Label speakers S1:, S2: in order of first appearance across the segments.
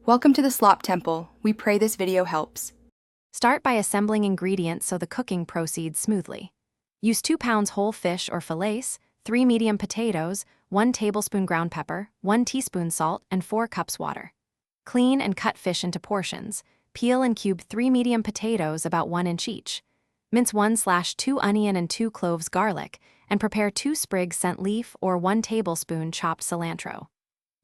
S1: Welcome to the Slop Temple. We pray this video helps.
S2: Start by assembling ingredients so the cooking proceeds smoothly. Use 2 pounds whole fish or fillets, 3 medium potatoes, 1 tablespoon ground pepper, 1 teaspoon salt, and 4 cups water. Clean and cut fish into portions. Peel and cube 3 medium potatoes about 1 inch each. Mince 1/2 onion and 2 cloves garlic, and prepare 2 sprigs scent leaf or 1 tablespoon chopped cilantro.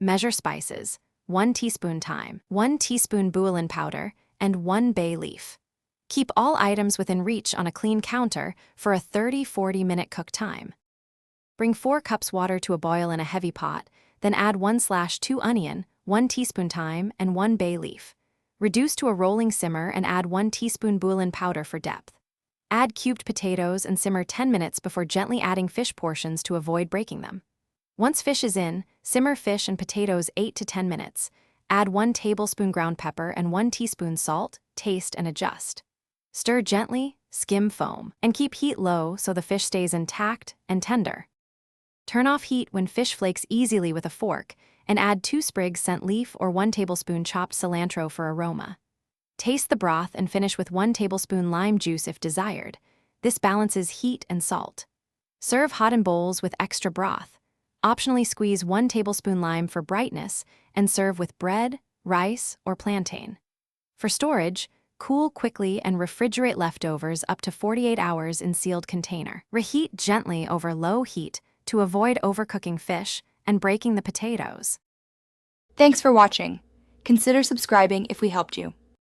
S2: Measure spices: 1 teaspoon thyme, 1 teaspoon bouillon powder, and 1 bay leaf. Keep all items within reach on a clean counter for a 30–40 minute cook time. Bring 4 cups water to a boil in a heavy pot, then add 1/2 onion, 1 teaspoon thyme, and 1 bay leaf. Reduce to a rolling simmer and add 1 teaspoon bouillon powder for depth. Add cubed potatoes and simmer 10 minutes before gently adding fish portions to avoid breaking them. Once fish is in, simmer fish and potatoes 8 to 10 minutes. Add 1 tablespoon ground pepper and 1 teaspoon salt, taste and adjust. Stir gently, skim foam, and keep heat low so the fish stays intact and tender. Turn off heat when fish flakes easily with a fork, and add 2 sprigs scent leaf or 1 tablespoon chopped cilantro for aroma. Taste the broth and finish with 1 tablespoon lime juice if desired. This balances heat and salt. Serve hot in bowls with extra broth. Optionally squeeze 1 tablespoon lime for brightness and serve with bread, rice, or plantain. For storage, cool quickly and refrigerate leftovers up to 48 hours in sealed container. Reheat gently over low heat to avoid overcooking fish and breaking the potatoes.
S1: Thanks for watching. Consider subscribing if we helped you.